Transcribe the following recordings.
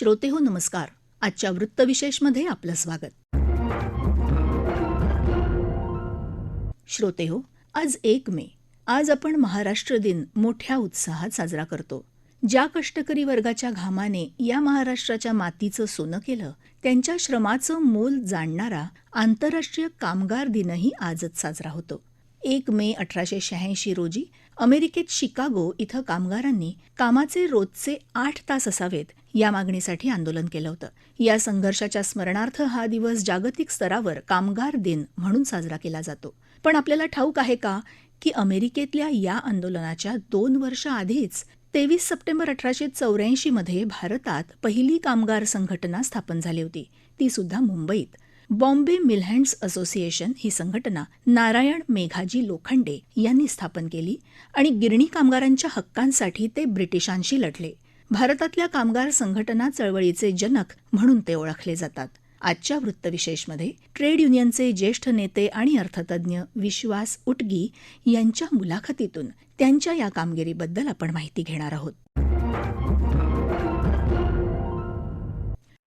श्रोतेहो नमस्कार. आजच्या वृत्तविशेषमध्ये आपलं स्वागत. श्रोतेहो, आज 1 मे. आज आपण महाराष्ट्र दिन मोठ्या उत्साहात साजरा करतो. ज्या कष्टकरी वर्गाच्या घामाने या महाराष्ट्राच्या मातीचं सोनं केलं, त्यांच्या श्रमाचं मोल जाणणारा आंतरराष्ट्रीय कामगार दिनही आजच साजरा होतो. 1 मे 1886 रोजी अमेरिकेत शिकागो इथं कामगारांनी कामाचे रोजचे 8 तास असावेत या मागणीसाठी आंदोलन केलं होतं. या संघर्षाच्या स्मरणार्थ हा दिवस जागतिक स्तरावर कामगार दिन म्हणून साजरा केला जातो. पण आपल्याला ठाऊक आहे का की अमेरिकेतल्या या आंदोलनाच्या 2 वर्ष आधीच 23 सप्टेंबर 1884 मध्ये भारतात पहिली कामगार संघटना स्थापन झाली होती, ती सुद्धा मुंबईत. बॉम्बे मिल हँड्स असोसिएशन ही संघटना नारायण मेघाजी लोखंडे यांनी स्थापन केली आणि गिरणी कामगारांच्या हक्कांसाठी ते ब्रिटिशांशी लढले. भारतातल्या कामगार संघटना चळवळीचे जनक म्हणून ते ओळखले जातात. आजच्या वृत्तविशेषमध्ये ट्रेड युनियनचे ज्येष्ठ नेते आणि अर्थतज्ञ विश्वास उटगी यांच्या मुलाखतीतून त्यांच्या या कामगिरीबद्दल आपण माहिती घेणार आहोत.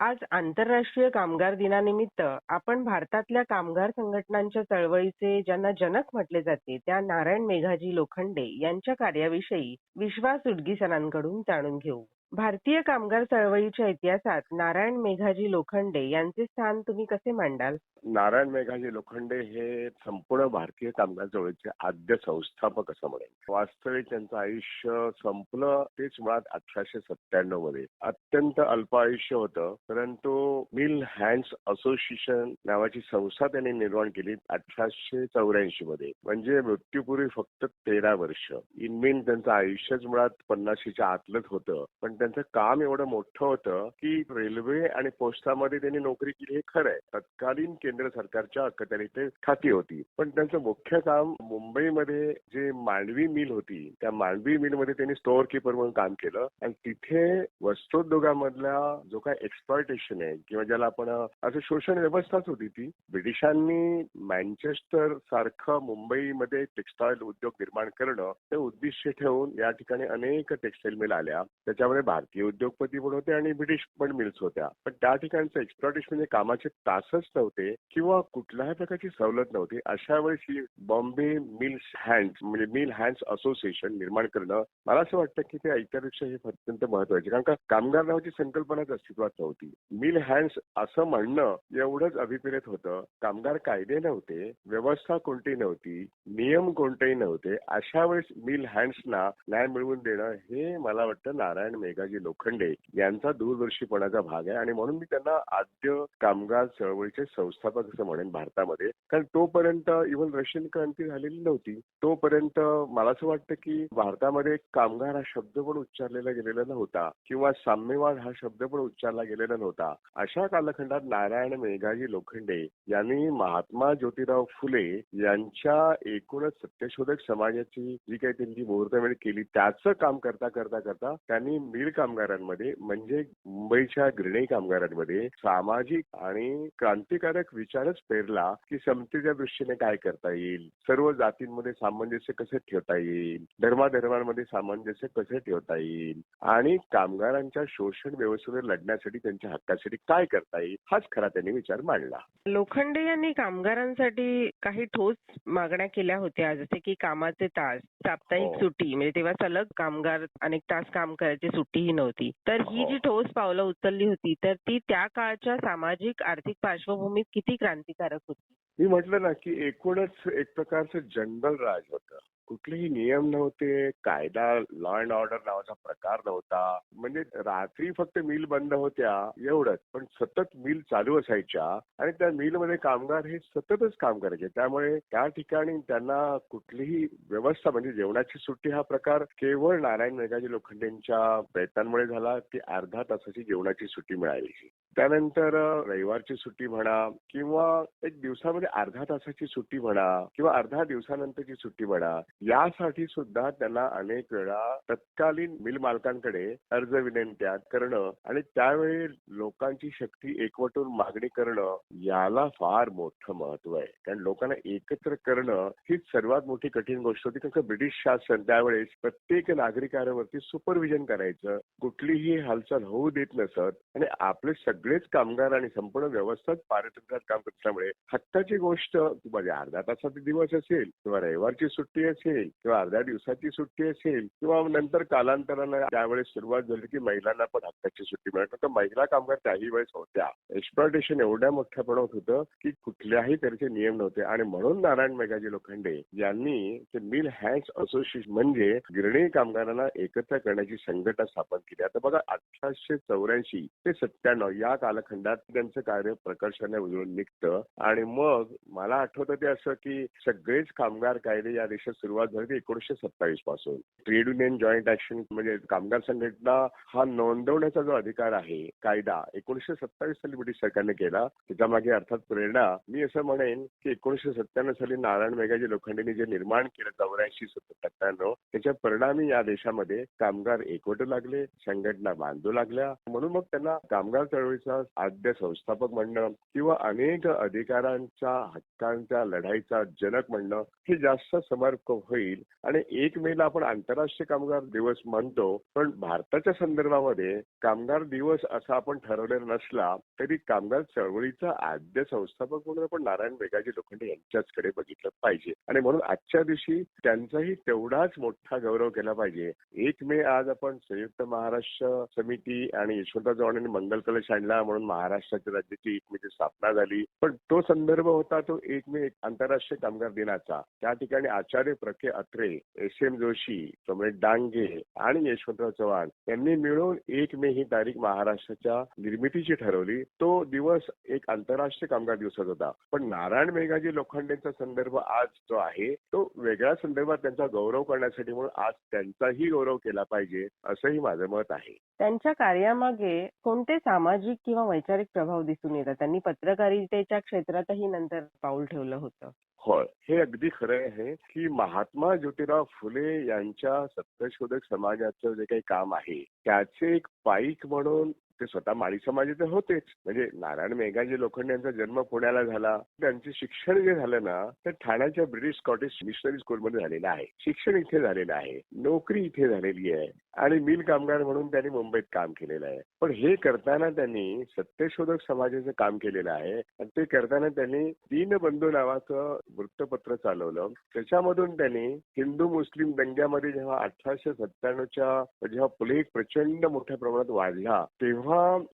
आज आंतरराष्ट्रीय कामगार दिनानिमित्त आपण भारतातल्या कामगार संघटनांच्या चळवळीचे ज्यांना जनक म्हटले जाते त्या नारायण मेघाजी लोखंडे यांच्या कार्याविषयी विश्वास उटगी सरांकडून जाणून घेऊ. भारतीय कामगार चळवळीच्या इतिहासात नारायण मेघाजी लोखंडे यांचे स्थान तुम्ही कसे मांडाल? नारायण मेघाजी लोखंडे हे संपूर्ण भारतीय कामगार चळवळीचे आद्य संस्थापक असं म्हणेन. वास्तविक त्यांचं आयुष्य संपलं तेच मुळात 1897 मध्ये. अत्यंत अल्प आयुष्य होतं, परंतु मिल हँड्स असोसिएशन नावाची संस्था त्यांनी निर्माण केली 1884 मध्ये. म्हणजे मृत्यूपूर्वी फक्त 13 वर्ष. इनमीन त्यांचं आयुष्यच मुळात 50च्या आतलंच होतं. पण त्यांचं काम एवढं मोठं होतं की रेल्वे आणि पोस्टामध्ये त्यांनी नोकरी केली हे खरं आहे. तत्कालीन केंद्र सरकारच्या अखत्यारीत खाती होती. पण त्यांचं मुख्य काम मुंबईमध्ये जे मांडवी मिल होती त्या मांडवी मिलमध्ये त्यांनी स्टोअर कीपर म्हणून काम केलं आणि तिथे वस्त्रोद्योगामधला जो काय एक्सप्लॉयटेशन आहे किंवा ज्याला आपण असं शोषण व्यवस्थाच होती ती ब्रिटिशांनी मँचेस्टर सारखं मुंबईमध्ये टेक्सटाईल उद्योग निर्माण करणं हे उद्दिष्ट ठेवून या ठिकाणी अनेक टेक्सटाईल मिल आल्या. त्याच्यामध्ये भारतीय उद्योगपती पण होते आणि ब्रिटिश पण मिल्स होत्या. पण त्या ठिकाणचं एक्सप्लॉयटेशन म्हणजे कामाचे तासच नव्हते किंवा कुठल्याही प्रकारची सवलत नव्हती. अशा वेळेस ही बॉम्बे मिल्स हँड्स म्हणजे मिल हँड्स असोसिएशन निर्माण करणं मला असं वाटतं की ते ऐक्यापेक्षा हे अत्यंत महत्वाचे. कारण का कामगार नावाची संकल्पनाच अस्तित्वात नव्हती. मिल हँड्स असं म्हणणं एवढंच अभिप्रेत होतं. कामगार कायदे नव्हते, व्यवस्था कोणती नव्हती, नियम कोणतेही नव्हते. अशा वेळेस मिल हँड्सना न्याय मिळवून देणं हे मला वाटतं नारायण मेघाजी लोखंडे यांचा दूरदर्शीपणाचा भाग आहे आणि म्हणून मी त्यांना आद्य कामगार चळवळीचे संस्थापक असं म्हणेन भारतामध्ये. कारण तोपर्यंत इव्हन रशियन क्रांती झालेली नव्हती. तोपर्यंत मला असं वाटतं की भारतामध्ये कामगार हा शब्द पण उच्चारलेला गेलेला नव्हता किंवा साम्यवाद हा शब्द पण उच्चारला गेलेला नव्हता. अशा कालखंडात नारायण मेघाजी लोखंडे यांनी महात्मा ज्योतिराव फुले यांच्या एकूणच सत्यशोधक समाजाची जी काही त्यांची मुहूर्तमेढ केली त्याचं काम करता करता करता त्यांनी मिल कामगारांमध्ये म्हणजे मुंबईच्या गिरणी कामगारांमध्ये सामाजिक आणि क्रांतिकारक विचारच पेरला की समतेच्या दृष्टीने काय करता येईल, सर्व जातींमध्ये सामंजस्य कसे ठेवता येईल, धर्माधर्मांमध्ये सामंजस्य कसे ठेवता येईल आणि कामगारांच्या शोषण व्यवस्थेवर लढण्यासाठी त्यांच्या हक्कासाठी काय करता येईल हाच खरा त्यांनी विचार मांडला. लोखंडे यांनी कामगारांसाठी काही ठोस मागण्या केल्या होत्या, जसे की कामाचे तास, साप्ताहिक सुट्टी, म्हणजे तेव्हा सलग कामगार अनेक तास काम करायची सुट्टीही नव्हती. तर ही जी ठोस पावलं उचलली होती तर ती त्या काळच्या सामाजिक आर्थिक पार्श्वभूमीत किती क्रांतिकारक होती? मी म्हटलं ना की एकूणच एक प्रकारचं जनरल राज होतं. कुठलेही नियम नव्हते, कायदा लॉ अँड ऑर्डर नावाचा प्रकार नव्हता. म्हणजे रात्री फक्त मिल बंद होत्या एवढंच, पण सतत मिल चालू असायच्या आणि त्या मिलमध्ये कामगार हे सततच काम करायचे. त्यामुळे त्या ठिकाणी त्यांना कुठलीही व्यवस्था म्हणजे जेवणाची सुट्टी हा प्रकार केवळ नारायण मेघाजी लोखंडेंच्या प्रयत्नांमुळे झाला की अर्धा तासाची जेवणाची सुट्टी मिळाली. त्यानंतर रविवारची सुट्टी म्हणा किंवा एक दिवसामध्ये अर्धा तासाची सुट्टी म्हणा किंवा अर्धा दिवसानंतरची सुट्टी म्हणा, यासाठी सुद्धा त्यांना अनेक वेळा तत्कालीन मिल मालकांकडे अर्ज विनंत्या करणं आणि त्यावेळी लोकांची शक्ती एकवटून मागणी करणं, याला फार मोठं महत्व आहे. कारण लोकांना एकत्र करणं हीच सर्वात मोठी कठीण गोष्ट होती. कारण ब्रिटिश शासन त्यावेळेस प्रत्येक नागरिकांवरती सुपरविजन करायचं, कुठलीही हालचाल होऊ देत नसत आणि आपले सगळेच कामगार आणि संपूर्ण व्यवस्थाच पारतंत्र्यात काम करत असल्यामुळे हक्काची गोष्ट म्हणजे अर्धा तासाचा दिवस असेल किंवा रविवारची सुट्टी असेल किंवा अर्ध्या दिवसाची सुट्टी असेल किंवा नंतर कालांतरानं त्यावेळेस सुरुवात झाली की महिलांना पण हक्काची सुट्टी मिळत. तर महिला कामगार त्याही वेळेस होत्या. एक्सप्लॉयटेशन एवढ्या मोठ्या प्रमाणात होतं की कुठल्याही तऱ्हेचे नियम नव्हते आणि म्हणून नारायण मेघाजी लोखंडे यांनी ते मिल हँड्स असोसिएशन म्हणजे गिरणी कामगारांना एकत्र करण्याची संघटना स्थापन केली. आता बघा 1884 ते 97 या कालखंडात त्यांचं कार्य प्रकर्षाने उजळून निघतं आणि मग मला आठवतं ते असं की सगळेच कामगार कायदे या देशात सुरुवात झाली 1927 पासून. ट्रेड युनियन जॉईंट ऍक्शन म्हणजे कामगार संघटना हा नोंदवण्याचा जो अधिकार आहे कायदा 1927 साली ब्रिटिश सरकारने केला. त्याच्यामागे अर्थात प्रेरणा मी असं म्हणेन की 1997 साली नारायण मेघाजी लोखंडेंनी जे निर्माण केलं 84-97 त्याच्या परिणामी या देशामध्ये कामगार एकवटू लागले, संघटना बांधू लागल्या. म्हणून मग त्यांना कामगार चळवळीचा आद्य संस्थापक म्हणणं किंवा अनेक अधिकारांच्या हक्कांच्या लढाईचा जनक म्हणणं हे जास्त समर्पक होईल. आणि 1 मेला आपण आंतरराष्ट्रीय कामगार दिवस म्हणतो, पण भारताच्या संदर्भामध्ये कामगार दिवस असा आपण ठरवलेला नसला तरी कामगार चळवळीचा आद्य संस्थापक म्हणून आपण नारायण मेघाजी लोखंडे यांच्याचकडे बघितलं पाहिजे आणि म्हणून आजच्या दिवशी त्यांचाही तेवढाच मोठा गौरव केला पाहिजे. 1 मे आज आपण संयुक्त महाराष्ट्र समिती आणि यशवंतराव चव्हाण यांनी मंगल कलश आणला म्हणून महाराष्ट्राच्या राज्याची 1 मेची स्थापना झाली. पण तो संदर्भ होता तो 1 मे आंतरराष्ट्रीय कामगार दिनाचा. त्या ठिकाणी आचार्य प्रके अत्रे, एस.एम. जोशी, कॉम्रेड डांगे आणि यशवंतराव चव्हाण यांनी मिळून 1 मे ही तारीख महाराष्ट्राच्या निर्मितीची ठरवली. तो दिवस एक आंतरराष्ट्रीय कामगार दिवसाचा होता. पण नारायण मेघाजी लोखंडेंचा संदर्भ आज जो आहे तो वेगळ्या संदर्भात त्यांचा गौरव करण्यासाठी म्हणून आज त्यांचाही गौरव केला पाहिजे असंही माझं मत आहे. त्यांच्या कार्यामागे कोणते सामाजिक किंवा वैचारिक प्रभाव दिसून येतात? त्यांनी पत्रकारितेच्या क्षेत्रातही नंतर पाऊल ठेवलं होतं. होय, हे अगदी खरं आहे की महात्मा ज्योतिराव फुले यांच्या सत्यशोधक समाजाचं जे काही काम आहे त्याचे एक पाईक म्हणून ते स्वतः माळी समाजाचे होतेच. म्हणजे नारायण मेघाजी लोखंडे यांचा जन्म पुण्याला झाला. त्यांचे शिक्षण जे झालं ना ते ठाण्याच्या ब्रिटिश स्कॉटिश मिशनरी स्कूलमध्ये झालेलं आहे. शिक्षण इथे झालेलं आहे, नोकरी इथे झालेली आहे आणि मिल कामगार म्हणून त्यांनी मुंबईत काम केलेलं आहे. पण हे करताना त्यांनी सत्यशोधक समाजाचं काम केलेलं आहे आणि ते करताना त्यांनी दीनबंधू नावाचं वृत्तपत्र चालवलं. त्याच्यामधून त्यांनी हिंदू मुस्लिम दंग्यामध्ये जेव्हा 1897च्या जेव्हा पुणे प्रचंड मोठ्या प्रमाणात वाढला तेव्हा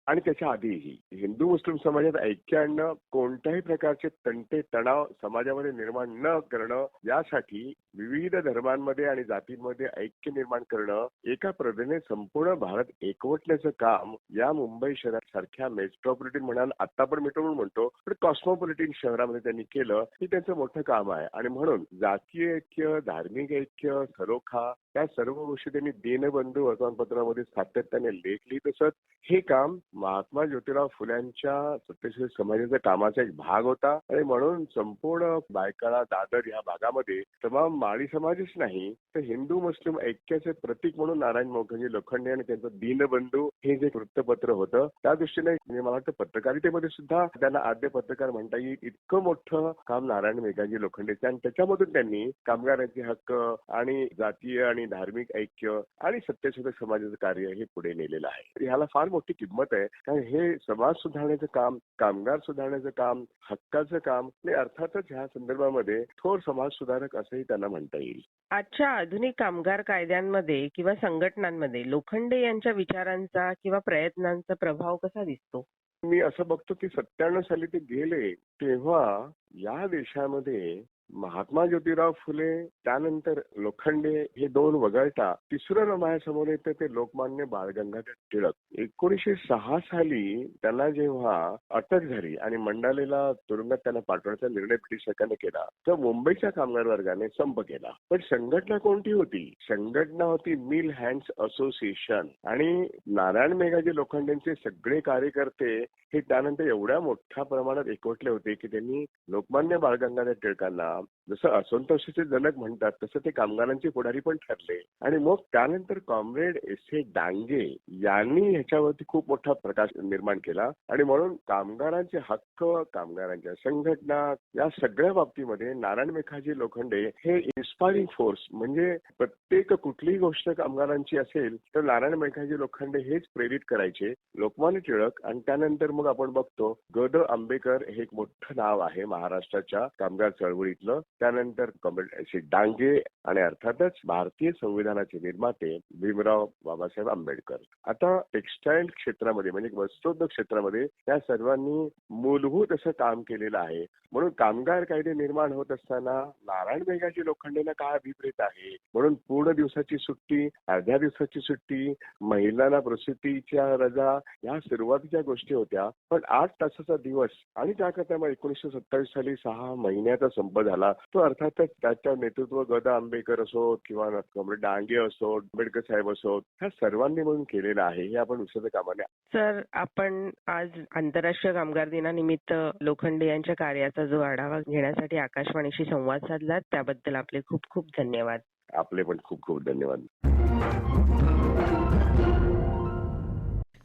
आणि त्याच्या आधीही हिंदू मुस्लिम समाजात ऐक्य आणणं, कोणत्याही प्रकारचे तंटे तणाव समाजामध्ये निर्माण न करणं यासाठी विविध धर्मांमध्ये आणि जातींमध्ये ऐक्य निर्माण करणं, एका प्रदेशाने संपूर्ण भारत एकवटण्याचं काम या मुंबई शहरासारख्या मेट्रोपॉलिटन म्हणाल आता आपण मेट्रो म्हणतो पण कॉस्मोपॉलिटन शहरामध्ये त्यांनी केलं. हे त्यांचं मोठं काम आहे आणि म्हणून जातीय ऐक्य, धार्मिक ऐक्य, सलोखा त्या सर्व गोष्टी त्यांनी दीनबंधू वर्तमानपत्रामध्ये सातत्याने लेख लिहित असत. हे काम महात्मा ज्योतिराव फुल्यांच्या सत्यशोधक समाजाचा कामाचा एक भाग होता आणि म्हणून संपूर्ण बायकाळा दादर या भागामध्ये तमाम माळी समाजच नाही तर हिंदू मुस्लिम ऐक्याचे प्रतीक म्हणून नारायण मेघाजी लोखंडे आणि त्यांचं दीनबंधू हे जे वृत्तपत्र होतं त्या दृष्टीने मला वाटतं पत्रकारितेमध्ये सुद्धा त्यांना आद्य पत्रकार म्हणता येईल. इतकं मोठं काम नारायण मेघाजी लोखंडेचे आणि त्याच्यामधून त्यांनी कामगारांचे हक्क आणि जातीय आणि धार्मिक ऐक्य आणि सत्यशोधक समाजाचं कार्य हे पुढे नेलेलं आहे. ह्याला फार मोठी किंमत आहे कारण हे समाज सुधारण्याचं काम, कामगार सुधारण्याचं काम, हक्काचं काम आणि अर्थातच ह्या संदर्भामध्ये थोर समाज सुधारक असंही त्यांना म्हणता येईल. आजच्या आधुनिक कामगार कायद्यांमध्ये किंवा संघटनांमध्ये लोखंडे यांच्या विचारांचा किंवा प्रयत्नांचा प्रभाव कसा दिसतो? मी असं बघतो की 97 साली ते गेले तेव्हा या देशामध्ये महात्मा ज्योतिराव फुले त्यानंतर लोखंडे हे दोन वगळता तिसरं नाव माझ्यासमोर येतं ते लोकमान्य बाळ गंगाधर टिळक. 1906 साली त्यांना जेव्हा अटक झाली आणि मंडालेला तुरुंगात त्यांना पाठवण्याचा निर्णय ब्रिटिश सरकारने केला तर मुंबईच्या कामगार वर्गाने संप केला. पण संघटना कोणती होती? संघटना होती मिल हँड्स असोसिएशन. आणि नारायण मेघाजी लोखंडेंचे सगळे कार्यकर्ते हे त्यानंतर एवढ्या मोठ्या प्रमाणात एकवटले होते की त्यांनी लोकमान्य बाळ गंगाधर टिळकांना जसं असंतोषाचे जनक म्हणतात तसं ते कामगारांचे पुढारी पण ठरले. आणि मग त्यानंतर कॉम्रेड एस ए डांगे यांनी ह्याच्यावरती खूप मोठा प्रकाश निर्माण केला. आणि म्हणून कामगारांचे हक्क, कामगारांच्या संघटना या सगळ्या बाबतीमध्ये नारायण मेघाजी लोखंडे हे इन्स्पायरिंग फोर्स. म्हणजे प्रत्येक कुठलीही गोष्ट कामगारांची असेल तर नारायण मेघाजी लोखंडे हेच प्रेरित करायचे. लोकमान्य टिळक आणि त्यानंतर मग आपण बघतो ग द आंबेकर हे एक मोठं नाव आहे महाराष्ट्राच्या कामगार चळवळीतलं. त्यानंतर कॉम्रेड एस ए डांगे आणि अर्थातच भारतीय संविधानाचे निर्माते भीमराव बाबासाहेब आंबेडकर. आता टेक्स्टाईल क्षेत्रामध्ये म्हणजे वस्त्रोद्योग क्षेत्रामध्ये त्या सर्वांनी मूलभूत असं काम केलेलं आहे. म्हणून कामगार कायदे निर्माण होत असताना नारायण मेघाजी लोखंडेंना काय अभिप्रेत आहे. म्हणून पूर्ण दिवसाची सुट्टी, अर्ध्या दिवसाची सुट्टी, महिलांना प्रसूतीच्या रजा या सुरुवातीच्या गोष्टी होत्या. पण 8 तासाचा दिवस आणि त्याकरता मग 1927 साली 6 महिन्याचा संप झाला. तो अर्थातच त्याच्या नेतृत्व ग द आंबेडकर असोत किंवा कॉम्रेड डांगे असोत, आंबेडकर साहेब असोत ह्या सर्वांनी मिळून केलेलं आहे. हे आपण विसरता कामा नये. सर, आपण आज आंतरराष्ट्रीय कामगार दिनानिमित्त लोखंडे यांच्या कार्याचा जो आढावा घेण्यासाठी आकाशवाणीशी संवाद साधलात त्याबद्दल आपले खूप खूप धन्यवाद. आपले पण खूप खूप धन्यवाद.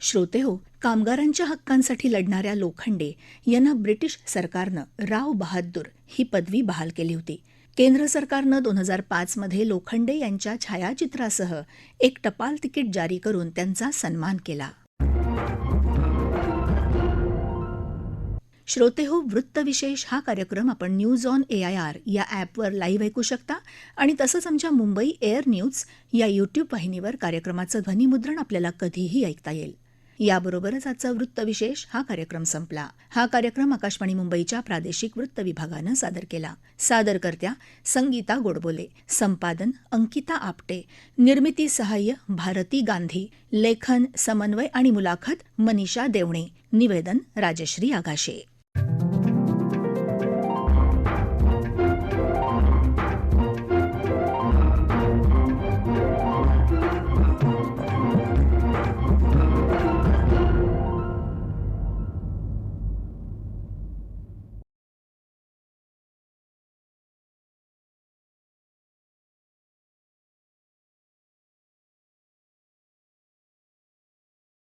श्रोते हो, कामगारांच्या हक्कांसाठी लढणाऱ्या लोखंडे यांना ब्रिटिश सरकारनं राव बहादूर ही पदवी बहाल केली होती. केंद्र सरकारनं 2005 मध्ये लोखंडे यांच्या छायाचित्रासह एक टपाल तिकीट जारी करून त्यांचा सन्मान केला. श्रोते हो, वृत्तविशेष हा कार्यक्रम आपण न्यूज ऑन AIR या ॲपवर लाईव्ह ऐकू शकता आणि तसंच आमच्या मुंबई एअर न्यूज या यूट्यूब वाहिनीवर कार्यक्रमाचं ध्वनिमुद्रण आपल्याला कधीही ऐकता येईल. याबरोबरच आजचा वृत्तविशेष हा कार्यक्रम संपला. हा कार्यक्रम आकाशवाणी मुंबईच्या प्रादेशिक वृत्त विभागानं सादर केला. सादरकर्त्या संगीता गोडबोले, संपादन अंकिता आपटे, निर्मिती सहाय्य भारती गांधी, लेखन समन्वय आणि मुलाखत मनीषा देवणे, निवेदन राजश्री आगाशे.